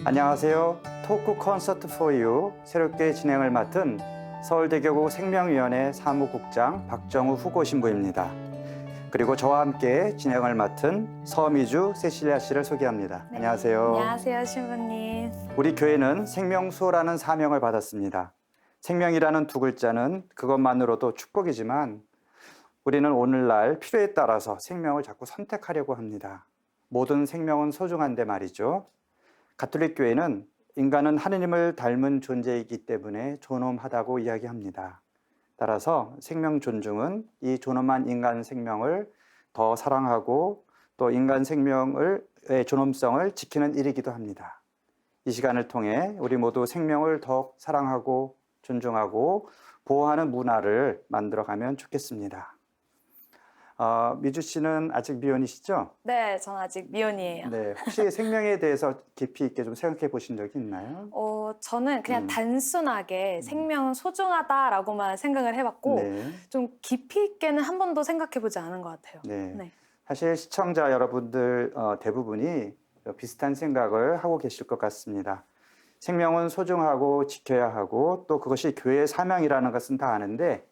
안녕하세요. 토크 콘서트 for you 새롭게 진행을 맡은 서울대교구 생명위원회 사무국장 박정우 후보 신부입니다. 그리고 저와 함께 진행을 맡은 서미주 세실리아 씨를 소개합니다. 네, 안녕하세요. 안녕하세요, 신부님. 우리 교회는 생명수호라는 사명을 받았습니다. 생명이라는 두 글자는 그것만으로도 축복이지만 우리는 오늘날 필요에 따라서 생명을 자꾸 선택하려고 합니다. 모든 생명은 소중한데 말이죠. 가톨릭 교회는 인간은 하느님을 닮은 존재이기 때문에 존엄하다고 이야기합니다. 따라서 생명 존중은 이 존엄한 인간 생명을 더 사랑하고 또 인간 생명의 존엄성을 지키는 일이기도 합니다. 이 시간을 통해 우리 모두 생명을 더 사랑하고 존중하고 보호하는 문화를 만들어가면 좋겠습니다. 미주 씨는 아직 미혼이시죠? 네, 전 아직 미혼이에요. 네, 혹시 생명에 대해서 깊이 있게 좀 생각해 보신 적이 있나요? 저는 그냥 단순하게 생명은 소중하다라고만 생각을 해봤고 네, 좀 깊이 있게는 한 번도 생각해보지 않은 것 같아요. 네. 네. 사실 시청자 여러분들 대부분이 비슷한 생각을 하고 계실 것 같습니다. 생명은 소중하고 지켜야 하고 또 그것이 교회의 사명이라는 것은 다 아는데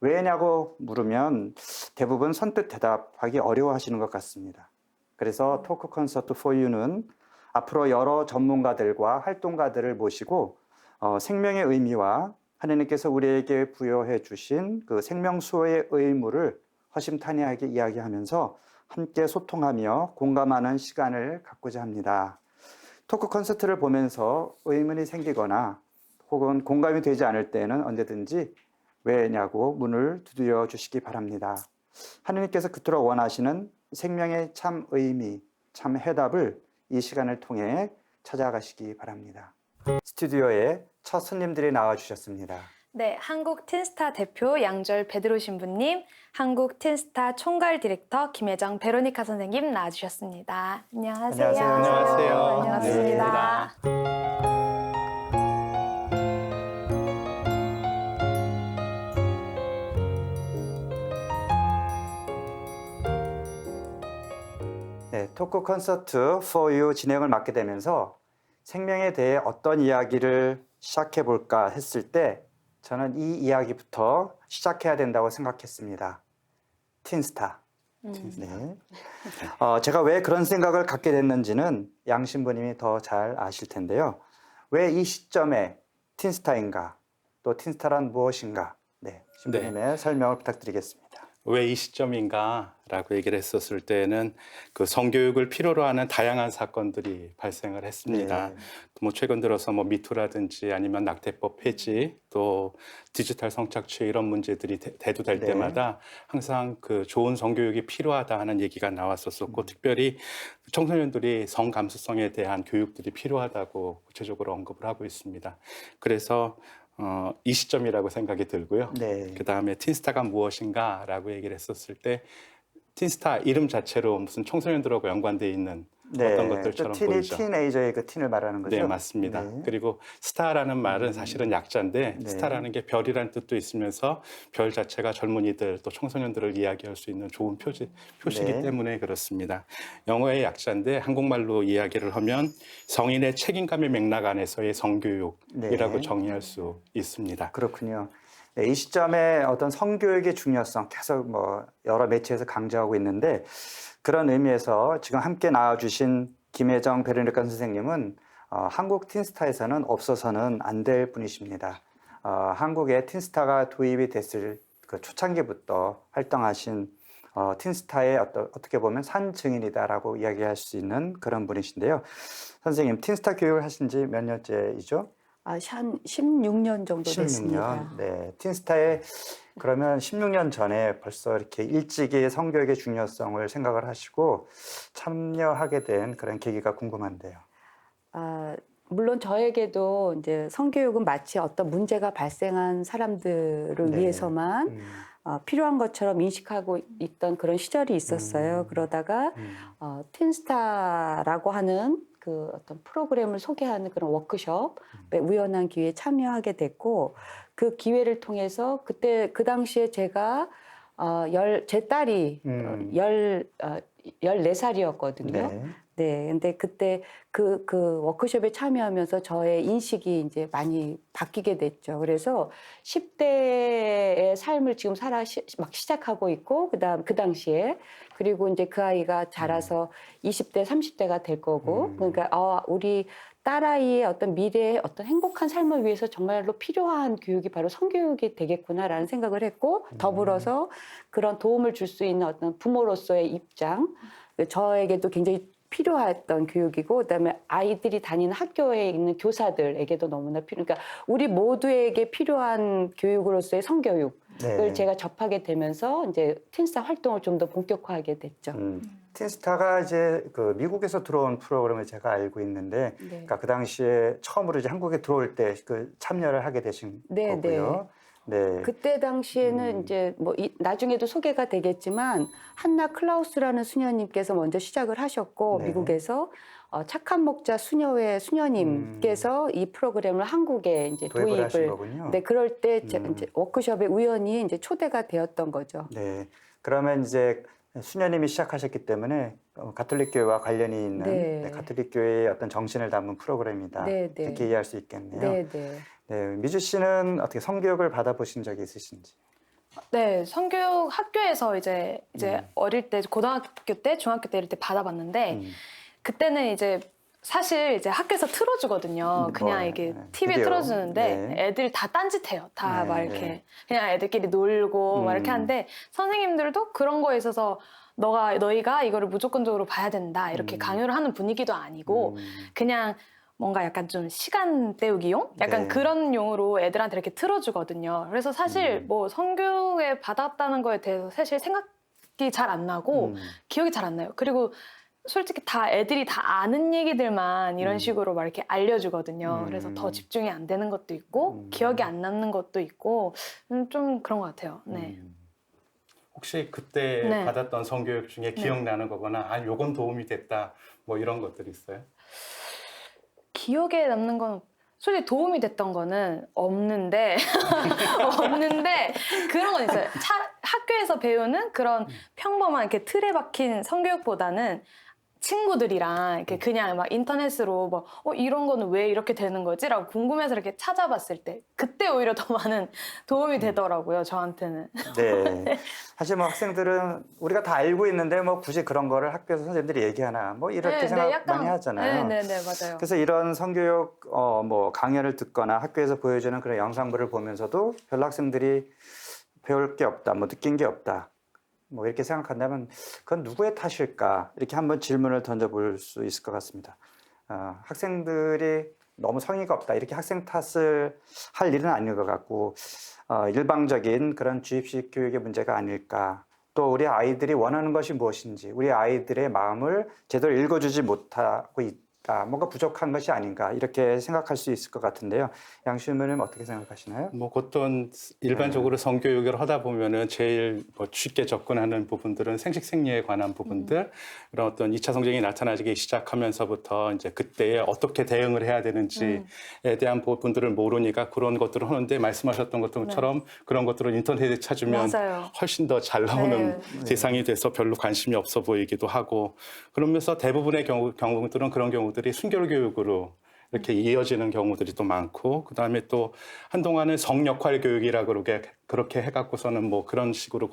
왜냐고 물으면 대부분 선뜻 대답하기 어려워하시는 것 같습니다. 그래서 토크 콘서트 for you는 앞으로 여러 전문가들과 활동가들을 모시고 생명의 의미와 하나님께서 우리에게 부여해 주신 그 생명 수호의 의무를 허심탄회하게 이야기하면서 함께 소통하며 공감하는 시간을 갖고자 합니다. 토크 콘서트를 보면서 의문이 생기거나 혹은 공감이 되지 않을 때는 언제든지 왜냐고 문을 두드려 주시기 바랍니다. 하느님께서 그토록 원하시는 생명의 참 의미, 참 해답을 이 시간을 통해 찾아가시기 바랍니다. 스튜디오에 첫 손님들이 나와주셨습니다. 네, 한국 틴스타 대표 양절 베드로 신부님, 한국 틴스타 총괄 디렉터 김혜정 베로니카 선생님 나와주셨습니다. 안녕하세요. 안녕하세요. 반갑습니다. 네, 토크 콘서트 for you 진행을 맡게 되면서 생명에 대해 어떤 이야기를 시작해 볼까 했을 때 저는 이 이야기부터 시작해야 된다고 생각했습니다. 틴스타. 네. 제가 왜 그런 생각을 갖게 됐는지는 양 신부님이 더 잘 아실 텐데요. 왜 이 시점에 틴스타인가? 또 틴스타란 무엇인가? 네, 신부님의 설명을 부탁드리겠습니다. 왜 이 시점인가라고 얘기를 했었을 때는 그 성교육을 필요로 하는 다양한 사건들이 발생을 했습니다. 네. 뭐 최근 들어서 뭐 미투라든지 아니면 낙태법 폐지 또 디지털 성착취 이런 문제들이 대두될 네. 때마다 항상 그 좋은 성교육이 필요하다 하는 얘기가 나왔었고 특별히 청소년들이 성 감수성에 대한 교육들이 필요하다고 구체적으로 언급을 하고 있습니다. 그래서 이 시점이라고 생각이 들고요. 네. 그 다음에 틴스타가 무엇인가라고 얘기를 했었을 때 틴스타 이름 자체로 무슨 청소년들하고 연관되어 있는 어떤 것들처럼 보이죠. 티네이저의 그 틴을 말하는 거죠? 네, 맞습니다. 네. 그리고 스타라는 말은 사실은 약자인데 네. 스타라는 게 별이라는 뜻도 있으면서 별 자체가 젊은이들 또 청소년들을 이야기할 수 있는 좋은 표시이기 네. 때문에 그렇습니다. 영어의 약자인데 한국말로 이야기를 하면 성인의 책임감의 맥락 안에서의 성교육이라고 네. 정의할 수 있습니다. 그렇군요. 네, 이 시점에 어떤 성교육의 중요성 계속 뭐 여러 매체에서 강조하고 있는데 그런 의미에서 지금 함께 나와주신 김혜정 베르니카 선생님은 한국 틴스타에서는 없어서는 안 될 분이십니다. 한국에 틴스타가 도입이 됐을 그 초창기부터 활동하신 틴스타의 어떻게 보면 산 증인이다라고 이야기할 수 있는 그런 분이신데요. 선생님, 틴스타 교육을 하신 지 몇 년째이죠? 한 16년 정도 됐습니다. 16년. 네. 틴스타에 그러면 16년 전에 벌써 이렇게 일찍이 성교육의 중요성을 생각을 하시고 참여하게 된 그런 계기가 궁금한데요. 물론 저에게도 이제 성교육은 마치 어떤 문제가 발생한 사람들을 네. 위해서만 필요한 것처럼 인식하고 있던 그런 시절이 있었어요. 그러다가 틴스타라고 하는 그 어떤 프로그램을 소개하는 그런 워크숍에 우연한 기회에 참여하게 됐고 그 기회를 통해서 그때 그 당시에 제가 제 딸이 14살이었거든요. 네. 네, 근데 그때 그 워크숍에 참여하면서 저의 인식이 이제 많이 바뀌게 됐죠. 그래서 10대의 삶을 지금 막 시작하고 있고, 그 당시에. 그리고 이제 그 아이가 자라서 20대, 30대가 될 거고, 그러니까, 우리 딸아이의 어떤 미래의 어떤 행복한 삶을 위해서 정말로 필요한 교육이 바로 성교육이 되겠구나라는 생각을 했고, 더불어서 그런 도움을 줄 수 있는 어떤 부모로서의 입장, 저에게도 굉장히 필요했던 교육이고, 그다음에 아이들이 다니는 학교에 있는 교사들에게도 너무나 그러니까 우리 모두에게 필요한 교육으로서의 성교육을 네. 제가 접하게 되면서 이제 틴스타 활동을 좀 더 본격화하게 됐죠. 틴스타가 이제 그 미국에서 들어온 프로그램을 제가 알고 있는데, 네. 그러니까 그 당시에 처음으로 이제 한국에 들어올 때 그 참여를 하게 되신 네, 거고요. 네. 그때 당시에는 이제 뭐 나중에도 소개가 되겠지만 한나 클라우스라는 수녀님께서 먼저 시작을 하셨고, 네. 미국에서 착한 목자 수녀회 수녀님께서 이 프로그램을 한국에 이제 도입을 하신 도입을 거군요. 네, 그럴 때 제가 이제 워크숍에 우연히 이제 초대가 되었던 거죠. 네. 그러면 이제 수녀님이 시작하셨기 때문에 가톨릭 교회와 관련이 있는 네. 가톨릭 교회의 어떤 정신을 담은 프로그램이다. 네, 네. 이렇게 이해할 수 있겠네요. 네, 네. 네, 미주 씨는 어떻게 성교육을 받아보신 적이 있으신지? 네, 성교육 학교에서 이제 어릴 때 고등학교 때, 중학교 때 이럴 때 받아봤는데 음. 그때는 이제 사실 이제 학교에서 틀어주거든요. 그냥 뭐, 이게 네. TV에 비디오. 틀어주는데 네. 애들 다 딴짓해요. 다 네, 막 이렇게 네. 그냥 애들끼리 놀고 막 이렇게 하는데 선생님들도 그런 거에 있어서 너희가 이거를 무조건적으로 봐야 된다 이렇게 강요를 하는 분위기도 아니고 그냥 뭔가 약간 좀 시간 때우기용? 약간 네. 그런 용으로 애들한테 이렇게 틀어주거든요. 그래서 사실 뭐 성교육에 받았다는 거에 대해서 사실 생각이 잘 안 나고 기억이 잘 안 나요. 그리고 솔직히 다 애들이 다 아는 얘기들만 이런 식으로 막 이렇게 알려주거든요. 그래서 더 집중이 안 되는 것도 있고 기억이 안 남는 것도 있고 좀 그런 것 같아요. 네. 혹시 그때 네. 받았던 성교육 중에 기억나는 거거나 요건 도움이 됐다 뭐 이런 것들 있어요? 기억에 남는 건 솔직히 도움이 됐던 거는 없는데 그런 건 있어요. 학교에서 배우는 그런 평범한 이렇게 틀에 박힌 성교육보다는 친구들이랑 이렇게 그냥 막 인터넷으로 뭐 이런 거는 왜 이렇게 되는 거지? 라고 궁금해서 이렇게 찾아봤을 때 그때 오히려 더 많은 도움이 되더라고요, 저한테는. 네. 사실 뭐 학생들은 우리가 다 알고 있는데 뭐 굳이 그런 거를 학교에서 선생님들이 얘기하나 뭐 이렇게 생각 많이 하잖아요. 네, 맞아요. 그래서 이런 성교육 뭐 강연을 듣거나 학교에서 보여주는 그런 영상물을 보면서도 별로 학생들이 배울 게 없다, 뭐 느낀 게 없다. 뭐 이렇게 생각한다면 그건 누구의 탓일까? 이렇게 한번 질문을 던져볼 수 있을 것 같습니다. 학생들이 너무 성의가 없다. 이렇게 학생 탓을 할 일은 아닌 것 같고 일방적인 그런 주입식 교육의 문제가 아닐까. 또 우리 아이들이 원하는 것이 무엇인지 우리 아이들의 마음을 제대로 읽어주지 못하고 있다. 뭔가 부족한 것이 아닌가 이렇게 생각할 수 있을 것 같은데요. 양시우님은 어떻게 생각하시나요? 뭐 보통 일반적으로 성교육을 하다 보면은 제일 뭐 쉽게 접근하는 부분들은 생식생리에 관한 부분들, 이런 어떤 2차 성징이 나타나기 시작하면서부터 이제 그때에 어떻게 대응을 해야 되는지에 대한 부분들을 모르니까 그런 것들을 하는데 말씀하셨던 것처럼 그런 것들을 인터넷에 찾으면 맞아요. 훨씬 더 잘 나오는 대상이 돼서 별로 관심이 없어 보이기도 하고, 그러면서 대부분의 경우들은 그런 경우들이 순결 교육으로 이렇게 이어지는 경우들이 또 많고, 그다음에 또 한동안은 성역할 교육이라고 그렇게 해갖고서는 뭐 그런 식으로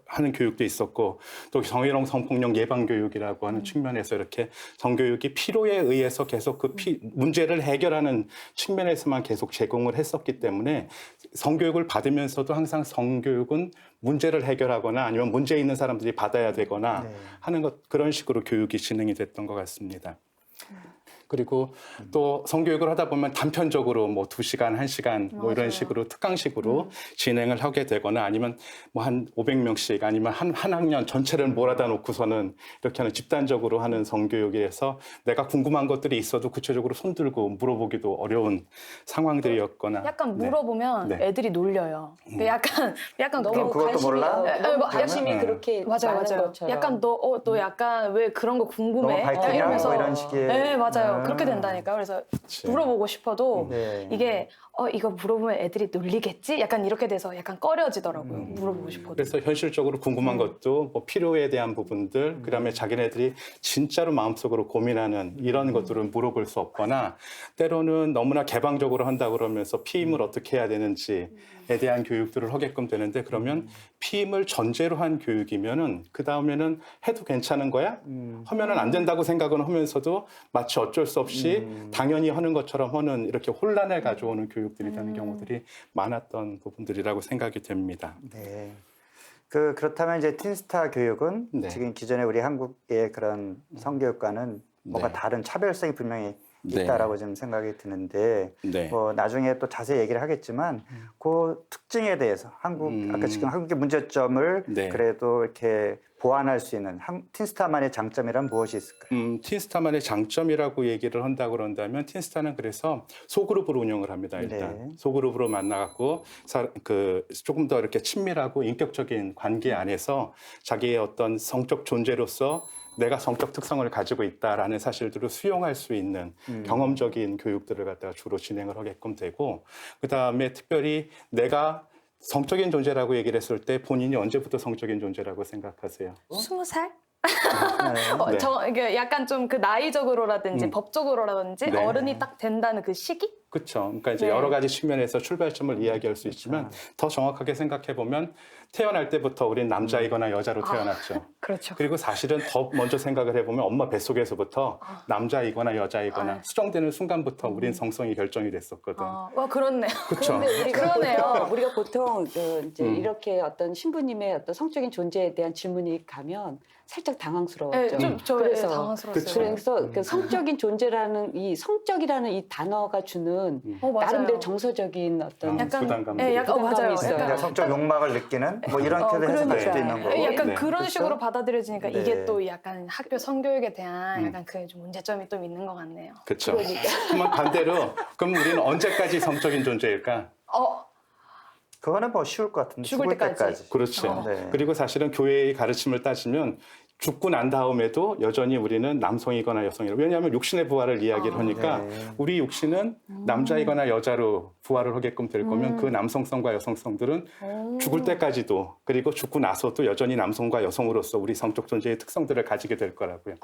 하는 교육도 있었고, 또 성희롱 성폭력 예방 교육이라고 하는 측면에서 이렇게 성교육이 필요에 의해서 계속 그 문제를 해결하는 측면에서만 계속 제공을 했었기 때문에 성교육을 받으면서도 항상 성교육은 문제를 해결하거나 아니면 문제 있는 사람들이 받아야 되거나 하는 그런 식으로 교육이 진행이 됐던 것 같습니다. 그리고 또 성교육을 하다 보면 단편적으로 뭐 2시간, 1시간 뭐 이런 식으로 특강식으로 진행을 하게 되거나 아니면 뭐 한 500명씩 아니면 한 학년 전체를 몰아다 놓고서는 이렇게 하는 집단적으로 하는 성교육에서 내가 궁금한 것들이 있어도 구체적으로 손들고 물어보기도 어려운 상황들이었거나. 약간 물어보면 네. 애들이 놀려요. 약간 너무 그것도 몰라? 너무 뭐 관심이 네. 그렇게 맞아요. 많은 것처럼. 약간 너 약간 왜 그런 거 궁금해? 너무 밝히냐? 이러면서 뭐 이런 식의. 네, 맞아요. 그렇게 된다니까요. 그래서 그치. 물어보고 싶어도 네. 이게 이거 물어보면 애들이 놀리겠지? 약간 이렇게 돼서 약간 꺼려지더라고요. 물어보고 싶어도. 그래서 현실적으로 궁금한 것도 뭐 필요에 대한 부분들, 그다음에 자기네들이 진짜로 마음속으로 고민하는 이런 것들을 물어볼 수 없거나 때로는 너무나 개방적으로 한다 그러면서 피임을 어떻게 해야 되는지에 대한 교육들을 하게끔 되는데 그러면 피임을 전제로 한 교육이면은 그 다음에는 해도 괜찮은 거야? 하면은 안 된다고 생각은 하면서도 마치 어쩔 수 없이 당연히 하는 것처럼 하는 이렇게 혼란을 가져오는 교육들이 되는 경우들이 많았던 부분들이라고 생각이 됩니다. 네. 그렇다면 이제 틴스타 교육은 네. 지금 기존에 우리 한국의 그런 성교육과는 뭔가 네. 다른 차별성이 분명히 네. 있다라고 좀 생각이 드는데 네. 뭐 나중에 또 자세히 얘기를 하겠지만 그 특징에 대해서 아까 지금 한국의 문제점을 네. 그래도 이렇게 보완할 수 있는 틴스타만의 장점이란 무엇이 있을까요? 틴스타만의 장점이라고 얘기를 한다 그런다면 틴스타는 그래서 소그룹으로 운영을 합니다. 일단 네. 소그룹으로 만나갖고 조금 더 이렇게 친밀하고 인격적인 관계 안에서 자기의 어떤 성적 존재로서 내가 성적 특성을 가지고 있다라는 사실들을 수용할 수 있는 경험적인 교육들을 갖다가 주로 진행을 하게끔 되고 그 다음에 특별히 내가 성적인 존재라고 얘기를 했을 때 본인이 언제부터 성적인 존재라고 생각하세요? 20살? 네. 이게 약간 좀 그 나이적으로라든지 법적으로라든지 네. 어른이 딱 된다는 그 시기? 그렇죠. 그러니까 이제 네. 여러 가지 측면에서 출발점을 이야기할 수 있지만 더 정확하게 생각해 보면 태어날 때부터 우린 남자이거나 여자로 태어났죠. 그렇죠. 그리고 사실은 더 먼저 생각을 해보면 엄마 뱃속에서부터 남자이거나 여자이거나 수정되는 순간부터 우린 성성이 결정이 됐었거든. 와, 그렇네요. 그렇죠. 근데 우리가 그러네요. 보통, 우리가 보통 이제 이렇게 어떤 신부님의 어떤 성적인 존재에 대한 질문이 가면 살짝 당황스러웠죠. 네, 저 그래서 당황스러웠어요. 그쵸. 그래서 그 성적인 존재라는 이 성적이라는 이 단어가 주는 맞아요. 나름대로 정서적인 어떤 약간 부담감들이. 약간 부담감이 맞아요. 있어요. 내가 성적 욕망을 느끼는 뭐 이렇게도 해석할 수도 그러니까. 있는 거고. 약간 네. 그런 그렇죠? 식으로 받아들여지니까 네. 이게 또 약간 학교 성교육에 대한 약간 그 좀 문제점이 좀 있는 것 같네요. 그렇죠. 그러니까. 그러면 반대로 그럼 우리는 언제까지 성적인 존재일까? 그거는 뭐 쉬울 것 같은데 죽을 때까지. 그렇죠. 네. 그리고 사실은 교회의 가르침을 따지면 죽고 난 다음에도 여전히 우리는 남성이거나 여성이라. 왜냐하면 육신의 부활을 이야기를 하니까 네. 우리 육신은 남자이거나 여자로 부활을 하게끔 될 거면 그 남성성과 여성성들은 죽을 때까지도 그리고 죽고 나서도 여전히 남성과 여성으로서 우리 성적 존재의 특성들을 가지게 될 거라고요.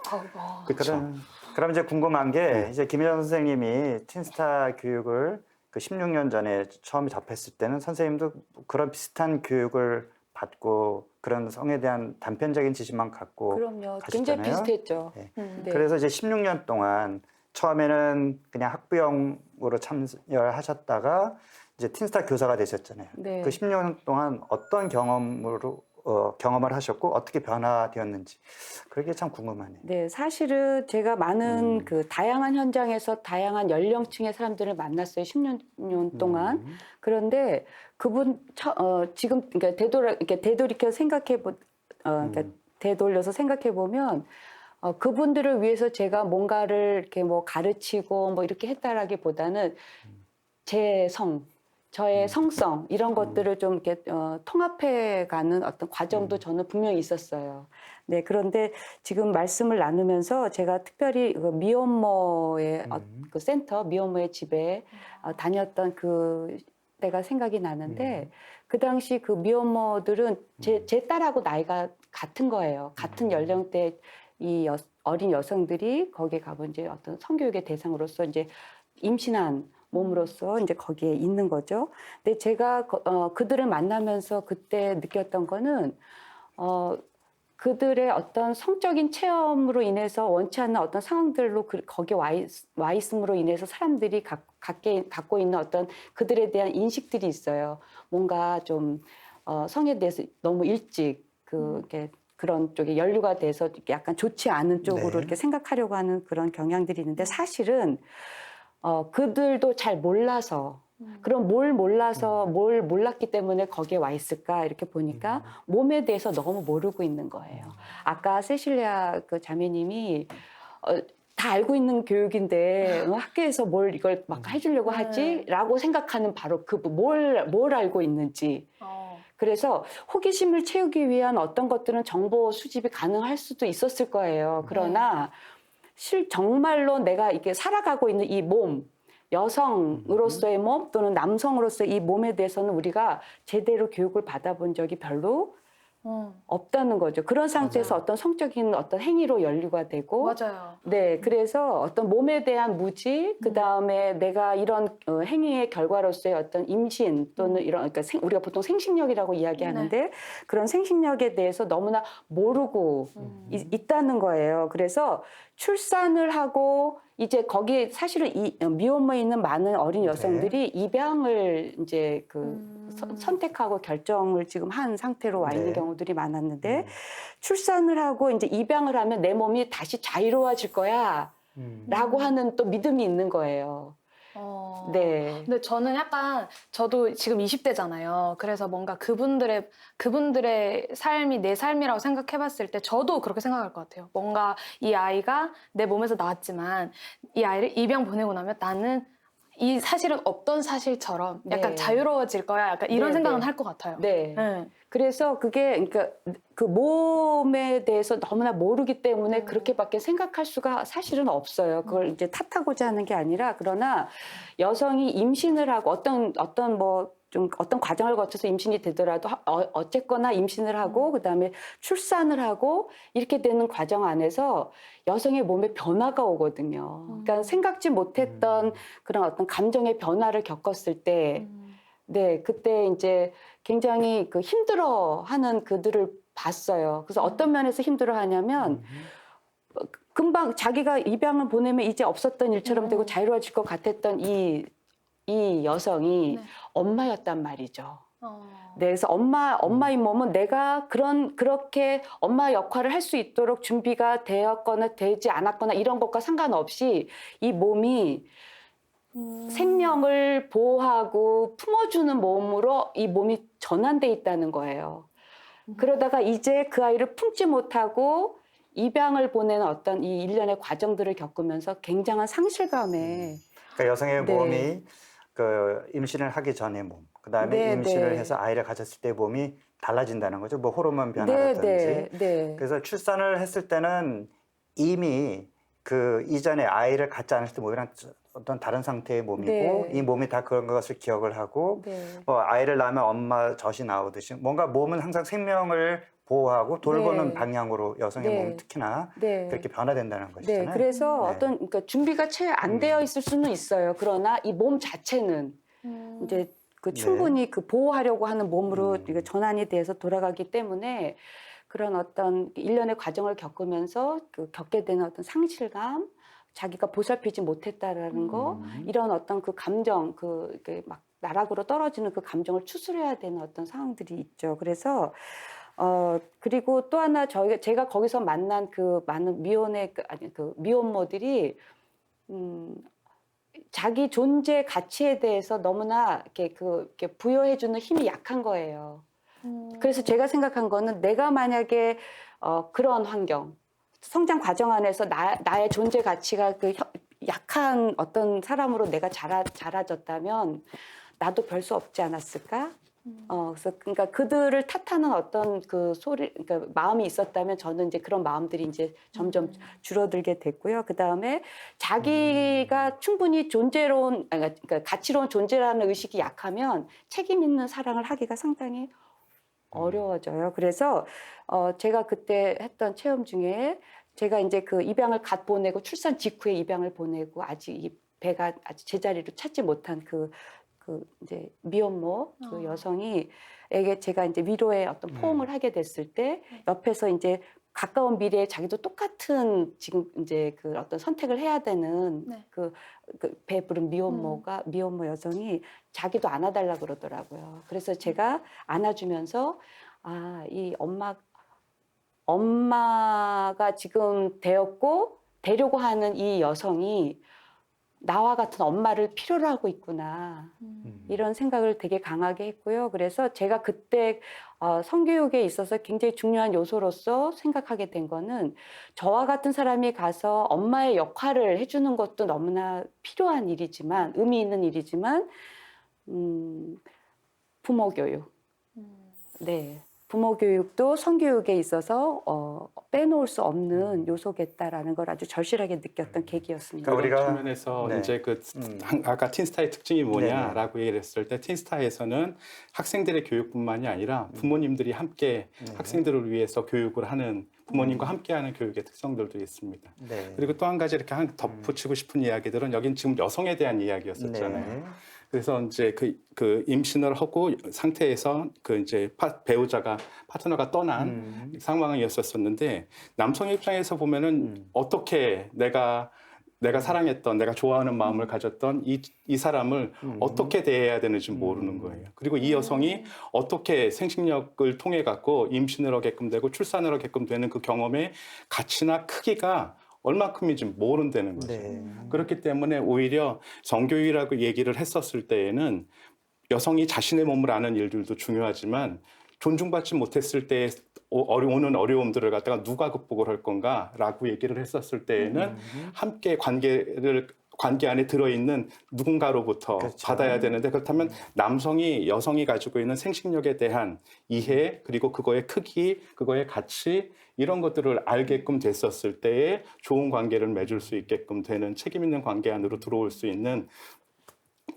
그렇죠. 그럼 이제 궁금한 게 이제 김혜정 선생님이 틴스타 교육을 그 16년 전에 처음 접했을 때는 선생님도 그런 비슷한 교육을 받고 그런 성에 대한 단편적인 지식만 갖고 그럼요. 가셨잖아요. 굉장히 비슷했죠. 네. 네. 그래서 이제 16년 동안 처음에는 그냥 학부형으로 참여를 하셨다가 이제 틴스타 교사가 되셨잖아요. 네. 그 16년 동안 어떤 경험을 하셨고 어떻게 변화되었는지 그게 참 궁금하네요. 네, 사실은 제가 많은 그 다양한 현장에서 다양한 연령층의 사람들을 만났어요. 16년 동안. 그런데 그분 지금 그러니까 되돌이켜 생각해 그러니까 되돌려서 생각해 보면 그분들을 위해서 제가 뭔가를 이렇게 뭐 가르치고 뭐 이렇게 했다라기보다는 제 저의 성성 이런 것들을 좀 이렇게 통합해가는 어떤 과정도 저는 분명히 있었어요. 네, 그런데 지금 말씀을 나누면서 제가 특별히 그 미혼모의 그 센터, 미혼모의 집에 다녔던 그 때가 생각이 나는데 그 당시 그 미혼모들은 제 딸하고 나이가 같은 거예요. 같은 연령대 이 어린 여성들이 거기에 가본 이제 어떤 성교육의 대상으로서 이제 임신한 몸으로서 이제 거기에 있는 거죠. 근데 제가 그들을 만나면서 그때 느꼈던 거는 그들의 어떤 성적인 체험으로 인해서 원치 않는 어떤 상황들로 거기에 와 있음으로 인해서 사람들이 갖고 있는 어떤 그들에 대한 인식들이 있어요. 뭔가 좀 성에 대해서 너무 일찍 이렇게 그런 쪽에 연류가 돼서 약간 좋지 않은 쪽으로 네. 이렇게 생각하려고 하는 그런 경향들이 있는데 사실은 그들도 잘 몰라서 그럼 뭘 몰랐기 때문에 거기에 와 있을까 이렇게 보니까 몸에 대해서 너무 모르고 있는 거예요. 아까 세실리아 그 자매님이 다 알고 있는 교육인데 학교에서 뭘 이걸 막 해주려고 하지라고 생각하는 바로 그 뭘 알고 있는지. 그래서 호기심을 채우기 위한 어떤 것들은 정보 수집이 가능할 수도 있었을 거예요. 그러나 정말로 내가 이렇게 살아가고 있는 이 몸, 여성으로서의 몸 또는 남성으로서의 이 몸에 대해서는 우리가 제대로 교육을 받아본 적이 별로 없다는 거죠. 그런 상태에서 어떤 성적인 어떤 행위로 연루가 되고, 맞아요. 네, 그래서 어떤 몸에 대한 무지, 그 다음에 내가 이런 행위의 결과로서의 어떤 임신 또는 이런, 그러니까 우리가 보통 생식력이라고 이야기하는데 그런 생식력에 대해서 너무나 모르고 있다는 거예요. 그래서 출산을 하고 이제 거기에 사실은 이 미혼모에 있는 많은 어린 여성들이 입양을 이제 선택하고 결정을 지금 한 상태로 와 있는 경우들이 많았는데 출산을 하고 이제 입양을 하면 내 몸이 다시 자유로워질 거야 라고 하는 또 믿음이 있는 거예요. 네. 근데 저는 약간 저도 지금 20대잖아요. 그래서 뭔가 그분들의 삶이 내 삶이라고 생각해봤을 때 저도 그렇게 생각할 것 같아요. 뭔가 이 아이가 내 몸에서 나왔지만 이 아이를 입양 보내고 나면 나는 이 사실은 없던 사실처럼 약간 자유로워질 거야. 약간 이런 생각은 할 것 같아요. 네. 그래서 그게 그러니까 그 몸에 대해서 너무나 모르기 때문에 그렇게밖에 생각할 수가 사실은 없어요. 그걸 이제 탓하고자 하는 게 아니라 그러나 여성이 임신을 하고 어떤 뭐 좀 어떤 과정을 거쳐서 임신이 되더라도 어쨌거나 임신을 하고 그다음에 출산을 하고 이렇게 되는 과정 안에서 여성의 몸에 변화가 오거든요. 그러니까 생각지 못했던 그런 어떤 감정의 변화를 겪었을 때 네, 그때 이제 굉장히 힘들어하는 그들을 봤어요. 그래서 어떤 면에서 힘들어하냐면 금방 자기가 입양을 보내면 이제 없었던 일처럼 되고 자유로워질 것 같았던 이 여성이 엄마였단 말이죠. 네, 그래서 엄마의 몸은 내가 그렇게 엄마 역할을 할 수 있도록 준비가 되었거나 되지 않았거나 이런 것과 상관없이 이 몸이 생명을 보호하고 품어주는 몸으로 이 몸이 전환돼 있다는 거예요. 그러다가 이제 그 아이를 품지 못하고 입양을 보내는 어떤 이 일련의 과정들을 겪으면서 굉장한 상실감에 그러니까 여성의 몸이 임신을 하기 전의 몸, 그 다음에 임신을 해서 아이를 가졌을 때 몸이 달라진다는 거죠. 뭐 호르몬 변화라든지. 그래서 출산을 했을 때는 이미 그 이전에 아이를 갖지 않았을 때 몸이랑 어떤 다른 상태의 몸이고 이 몸이 다 그런 것을 기억을 하고 아이를 낳으면 엄마 젖이 나오듯이 뭔가 몸은 항상 생명을 보호하고 돌보는 방향으로 여성의 몸은 특히나 그렇게 변화된다는 것이잖아요. 그래서 그러니까 준비가 채 안 되어 있을 수는 있어요. 그러나 이 몸 자체는 이제 충분히 보호하려고 하는 몸으로 전환이 돼서 돌아가기 때문에 그런 어떤 일련의 과정을 겪으면서 겪게 되는 어떤 상실감, 자기가 보살피지 못했다라는 거, 이런 어떤 감정, 막 나락으로 떨어지는 그 감정을 추스려야 되는 어떤 상황들이 있죠. 그래서 그리고 또 하나 제가 거기서 만난 많은 미혼모들이 자기 존재 가치에 대해서 너무나 이렇게 부여해주는 힘이 약한 거예요. 그래서 제가 생각한 거는 내가 만약에 그런 환경, 성장 과정 안에서 나의 존재 가치가 약한 어떤 사람으로 내가 자라졌다면 나도 별 수 없지 않았을까? 그래서 그러니까 그들을 탓하는 어떤 그러니까 마음이 있었다면 저는 이제 그런 마음들이 이제 점점 줄어들게 됐고요. 그 다음에 자기가 충분히 그러니까 가치로운 존재라는 의식이 약하면 책임 있는 사랑을 하기가 상당히 어려워져요. 그래서 제가 그때 했던 체험 중에 제가 이제 입양을 갓 보내고 출산 직후에 입양을 보내고 아직 이 배가 아직 제자리로 찾지 못한 이제 미혼모 여성이에게 제가 이제 위로의 어떤 포옹을 하게 됐을 때 옆에서 이제 가까운 미래에 자기도 똑같은 지금 이제 어떤 선택을 해야 되는 배 부른 미혼모 여성이 자기도 안아달라 그러더라고요. 그래서 제가 안아주면서 이 엄마가 지금 되었고 되려고 하는 이 여성이 나와 같은 엄마를 필요로 하고 있구나. 이런 생각을 되게 강하게 했고요. 그래서 제가 그때 성교육에 있어서 굉장히 중요한 요소로서 생각하게 된 거는 저와 같은 사람이 가서 엄마의 역할을 해주는 것도 너무나 필요한 일이지만 의미 있는 일이지만 부모 교육. 부모 교육도 성교육에 있어서 빼놓을 수 없는 요소겠다라는 걸 아주 절실하게 느꼈던 계기였습니다. 그러니까 그런 우리가- 측면에서 네. 이제 아까 틴스타의 특징이 뭐냐라고 네네. 얘기를 했을 때 틴스타에서는 학생들의 교육뿐만이 아니라 부모님들이 함께 네. 학생들을 위해서 교육을 하는 부모님과 함께하는 교육의 특성들도 있습니다. 네. 그리고 또 한 가지 이렇게 덧붙이고 싶은 이야기들은 여긴 지금 여성에 대한 이야기였었잖아요. 네. 그래서 이제 그 임신을 하고 상태에서 그 이제 배우자가 파트너가 떠난 상황이었었는데 남성의 입장에서 보면은 어떻게 내가 사랑했던 내가 좋아하는 마음을 가졌던 이 사람을 어떻게 대해야 되는지 모르는 거예요. 그리고 이 여성이 어떻게 생식력을 통해 갖고 임신을 하게끔 되고 출산을 하게끔 되는 그 경험의 가치나 크기가 얼마큼인지 모른다는 거죠. 네. 그렇기 때문에 오히려 성교육이라고 얘기를 했었을 때에는 여성이 자신의 몸을 아는 일들도 중요하지만 존중받지 못했을 때 오는 어려움들을 갖다가 누가 극복을 할 건가라고 얘기를 했었을 때에는 함께 관계 안에 들어있는 누군가로부터 그렇죠. 받아야 되는데 그렇다면 남성이 여성이 가지고 있는 생식력에 대한 이해 그리고 그거의 크기, 그거의 가치 이런 것들을 알게끔 됐었을 때에 좋은 관계를 맺을 수 있게끔 되는 책임 있는 관계 안으로 들어올 수 있는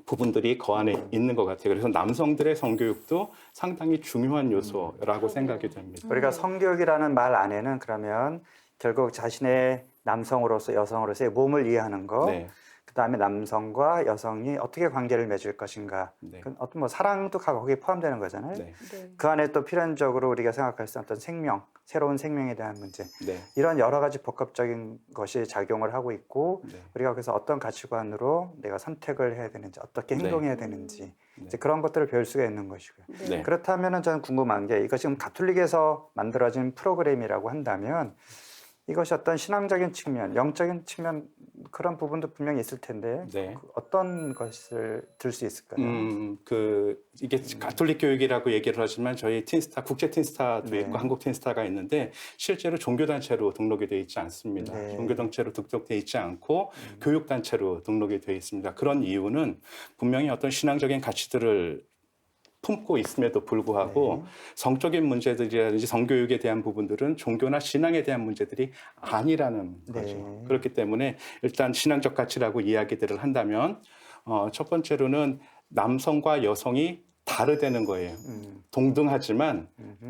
부분들이 그 안에 있는 것 같아요. 그래서 남성들의 성교육도 상당히 중요한 요소라고 생각이 됩니다. 우리가 성교육이라는 말 안에는 그러면 결국 자신의 남성으로서 여성으로서의 몸을 이해하는 거, 네. 그다음에 남성과 여성이 어떻게 관계를 맺을 것인가, 네. 그 어떤 뭐 사랑도 거기에 포함되는 거잖아요. 네. 네. 그 안에 또 필연적으로 우리가 생각할 수 있는 어떤 생명, 새로운 생명에 대한 문제, 네. 이런 여러 가지 복합적인 것이 작용을 하고 있고 네. 우리가 그래서 어떤 가치관으로 내가 선택을 해야 되는지, 어떻게 네. 행동해야 되는지 네. 이제 그런 것들을 배울 수가 있는 것이고요. 네. 그렇다면은 저는 궁금한 게 이거 지금 가톨릭에서 만들어진 프로그램이라고 한다면 이것이 어떤 신앙적인 측면, 영적인 측면 그런 부분도 분명히 있을 텐데 네. 어떤 것을 들 수 있을까요? 이게 가톨릭 교육이라고 얘기를 하지만 저희 틴스타, 국제 틴스타도 네. 있고 한국 틴스타가 있는데 실제로 종교단체로 등록이 되어 있지 않습니다. 네. 종교단체로 등록되어 있지 않고 교육단체로 등록이 되어 있습니다. 그런 이유는 분명히 어떤 신앙적인 가치들을 품고 있음에도 불구하고 네. 성적인 문제들이라든지 성교육에 대한 부분들은 종교나 신앙에 대한 문제들이 아니라는 네. 거죠. 그렇기 때문에 일단 신앙적 가치라고 이야기들을 한다면 첫 번째로는 남성과 여성이 다르다는 거예요. 동등하지만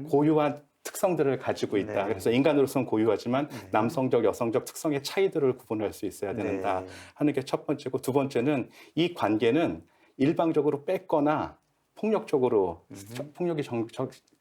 고유한 특성들을 가지고 있다. 네. 그래서 인간으로서는 고유하지만 남성적, 여성적 특성의 차이들을 구분할 수 있어야 된다 네. 하는 게 첫 번째고 두 번째는 이 관계는 일방적으로 뺏거나 폭력적으로 폭력이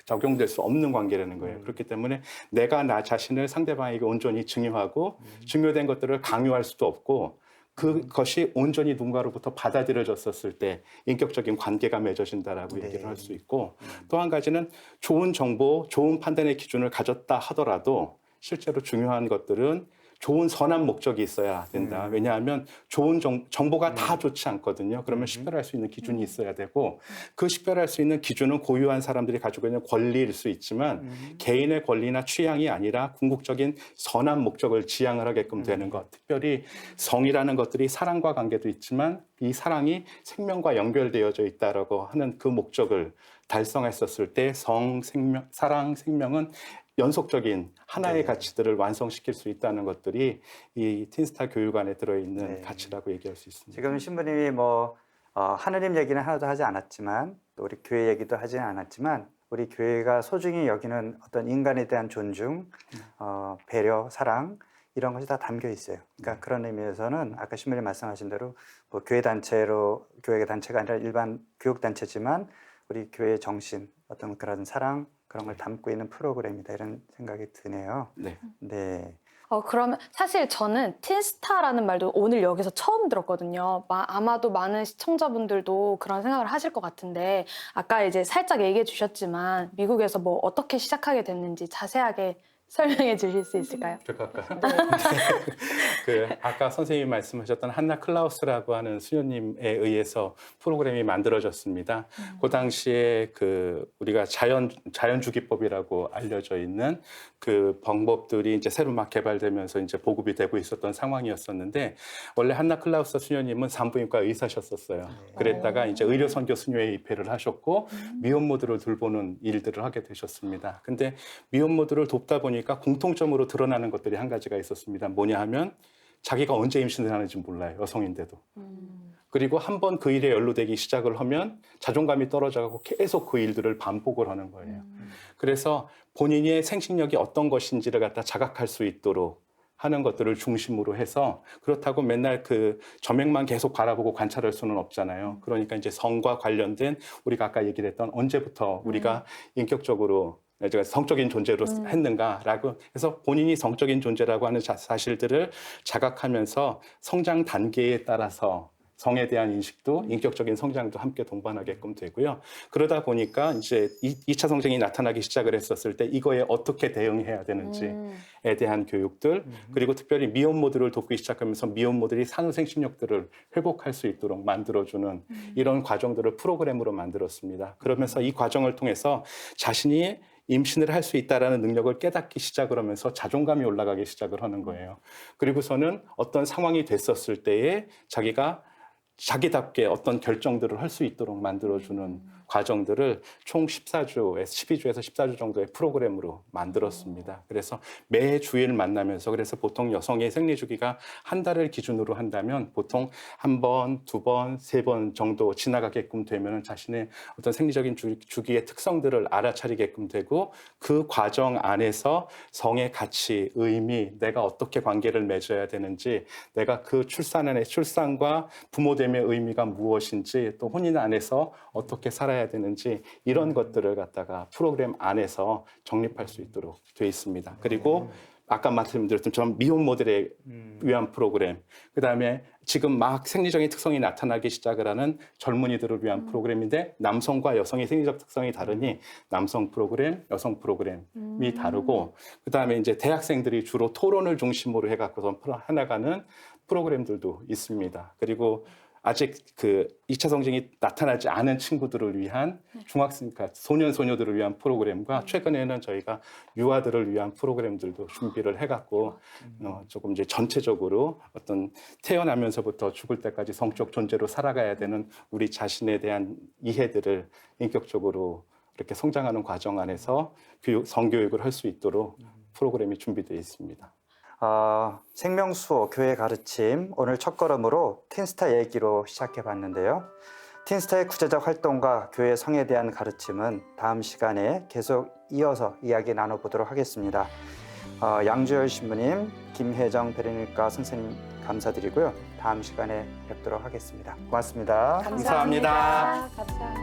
적용될 수 없는 관계라는 거예요. 그렇기 때문에 내가 나 자신을 상대방에게 온전히 증여하고 증여된 것들을 강요할 수도 없고 그것이 온전히 누군가로부터 받아들여졌었을 때 인격적인 관계가 맺어진다라고 네. 얘기를 할 수 있고 또 한 가지는 좋은 정보, 좋은 판단의 기준을 가졌다 하더라도 실제로 중요한 것들은 좋은 선한 목적이 있어야 된다. 왜냐하면 좋은 정보가 다 좋지 않거든요. 그러면 식별할 수 있는 기준이 있어야 되고 그 식별할 수 있는 기준은 고유한 사람들이 가지고 있는 권리일 수 있지만 개인의 권리나 취향이 아니라 궁극적인 선한 목적을 지향을 하게끔 되는 것. 특별히 성이라는 것들이 사랑과 관계도 있지만 이 사랑이 생명과 연결되어져 있다라고 하는 그 목적을 달성했었을 때 사랑, 생명은 연속적인 하나의 네. 가치들을 완성시킬 수 있다는 것들이 이 틴스타 교육 안에 들어있는 네. 가치라고 얘기할 수 있습니다. 지금 신부님이 뭐 하느님 얘기는 하나도 하지 않았지만 또 우리 교회 얘기도 하지는 않았지만 우리 교회가 소중히 여기는 어떤 인간에 대한 존중, 배려, 사랑 이런 것이 다 담겨 있어요. 그러니까 그런 의미에서는 아까 신부님 말씀하신 대로 뭐 교회 단체가 아니라 일반 교육 단체지만 우리 교회의 정신, 어떤 그런 사랑 그런 걸 담고 있는 프로그램이다 이런 생각이 드네요. 네. 네. 그러면 사실 저는 틴스타라는 말도 오늘 여기서 처음 들었거든요. 아마도 많은 시청자분들도 그런 생각을 하실 것 같은데 아까 이제 살짝 얘기해 주셨지만 미국에서 뭐 어떻게 시작하게 됐는지 자세하게 설명해 주실 수 있을까요? 그럴까요? 그 아까 선생님이 말씀하셨던 한나 클라우스라고 하는 수녀님에 의해서 프로그램이 만들어졌습니다. 그 당시에 그 우리가 자연주기법이라고 알려져 있는 그 방법들이 이제 새로 막 개발되면서 이제 보급이 되고 있었던 상황이었었는데, 원래 한나 클라우스 수녀님은 산부인과 의사셨었어요. 그랬다가 이제 의료 선교 수녀에 입회를 하셨고 미혼모들을 돌보는 일들을 하게 되셨습니다. 근데 미혼모들을 돕다 보니까 공통점으로 드러나는 것들이 한 가지가 있었습니다. 뭐냐 하면 자기가 언제 임신을 하는지 몰라요. 여성인데도. 그리고 한 번 그 일에 연루되기 시작을 하면 자존감이 떨어져가고 계속 그 일들을 반복을 하는 거예요. 그래서 본인의 생식력이 어떤 것인지를 갖다 자각할 수 있도록 하는 것들을 중심으로 해서, 그렇다고 맨날 그 점액만 계속 바라보고 관찰할 수는 없잖아요. 그러니까 이제 성과 관련된 우리가 아까 얘기를 했던 언제부터 우리가 인격적으로 제가 성적인 존재로 했는가라고 해서 본인이 성적인 존재라고 하는 사실들을 자각하면서 성장 단계에 따라서 성에 대한 인식도 인격적인 성장도 함께 동반하게끔 되고요. 그러다 보니까 이제 2차 성장이 나타나기 시작을 했었을 때 이거에 어떻게 대응해야 되는지에 대한 교육들, 그리고 특별히 미혼모들을 돕기 시작하면서 미혼모들이 산후생식력들을 회복할 수 있도록 만들어주는 이런 과정들을 프로그램으로 만들었습니다. 그러면서 이 과정을 통해서 자신이 임신을 할 수 있다라는 능력을 깨닫기 시작을 하면서 자존감이 올라가기 시작을 하는 거예요. 그리고서는 어떤 상황이 됐었을 때에 자기가 자기답게 어떤 결정들을 할 수 있도록 만들어주는 과정들을 총 12주에서 14주 정도의 프로그램으로 만들었습니다. 그래서 매 주일 만나면서, 그래서 보통 여성의 생리 주기가 한 달을 기준으로 한다면 보통 한 번, 두 번, 세 번 정도 지나가게끔 되면 자신의 어떤 생리적인 주기의 특성들을 알아차리게끔 되고, 그 과정 안에서 성의 가치, 의미, 내가 어떻게 관계를 맺어야 되는지, 내가 그 출산과 부모됨의 의미가 무엇인지, 또 혼인 안에서 어떻게 살아야 되는지, 이런 것들을 갖다가 프로그램 안에서 정립할 수 있도록 되어 있습니다. 그리고 아까 말씀드렸던 처럼 미혼모들에 위한 프로그램, 그다음에 지금 막 생리적인 특성이 나타나기 시작을 하는 젊은이들을 위한 프로그램인데, 남성과 여성의 생리적 특성이 다르니 남성 프로그램, 여성 프로그램이 다르고, 그다음에 이제 대학생들이 주로 토론을 중심으로 해갖고서 해나가는 프로그램들도 있습니다. 그리고 아직 그 2차 성징이 나타나지 않은 친구들을 위한 중학생, 그러니까 소년소녀들을 위한 프로그램과, 최근에는 저희가 유아들을 위한 프로그램들도 준비를 해갖고 조금 이제 전체적으로 어떤 태어나면서부터 죽을 때까지 성적 존재로 살아가야 되는 우리 자신에 대한 이해들을 인격적으로 이렇게 성장하는 과정 안에서 성교육을 할 수 있도록 프로그램이 준비되어 있습니다. 생명수호 교회 가르침, 오늘 첫걸음으로 틴스타 얘기로 시작해 봤는데요. 틴스타의 구체적 활동과 교회 성에 대한 가르침은 다음 시간에 계속 이어서 이야기 나눠보도록 하겠습니다. 양주열 신부님, 김혜정 베레니카 선생님 감사드리고요. 다음 시간에 뵙도록 하겠습니다. 고맙습니다. 감사합니다. 감사합니다.